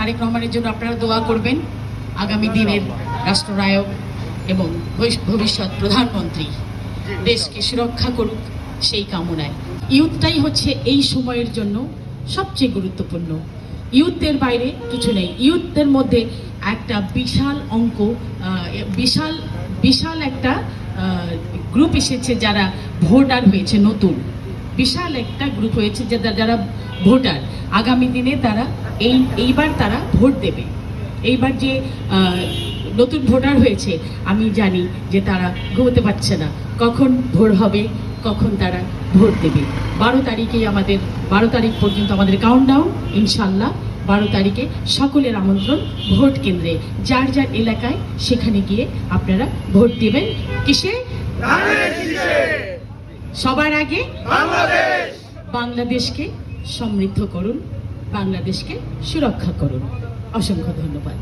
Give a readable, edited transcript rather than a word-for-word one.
তারেক রহমানের জন্য আপনারা দোয়া করবেন। আগামী দিনের রাষ্ট্রনায়ক এবং ভবিষ্যৎ প্রধানমন্ত্রী দেশকে সুরক্ষা করুক সেই কামনায়। ইয়ুথটাই হচ্ছে এই সময়ের জন্য সবচেয়ে গুরুত্বপূর্ণ। ইয়ুথের বাইরে কিছু নেই। ইয়ুথদের মধ্যে একটা বিশাল অঙ্ক, বিশাল একটা গ্রুপ এসেছে যারা ভোটার হয়েছে, নতুন বিশাল একটা গ্রুপ হয়েছে যারা ভোটার। আগামী দিনে তারা এইবার তারা ভোট দেবে। এইবার যে নতুন ভোটার হয়েছে, আমি জানি যে তারা ঘুমোতে পারছে না, কখন ভোট হবে, কখন তারা ভোট দেবে। 12 তারিখেই আমাদের 12 তারিখ পর্যন্ত আমাদের কাউন্টডাউন। ইনশাল্লাহ 12 তারিখে সকলের আমন্ত্রণ ভোট কেন্দ্রে, যার যার এলাকায় সেখানে গিয়ে আপনারা ভোট দেবেন। কিসে? সবার আগে বাংলাদেশকে সমৃদ্ধ করুন, বাংলাদেশকে সুরক্ষা করুন। অসংখ্য ধন্যবাদ।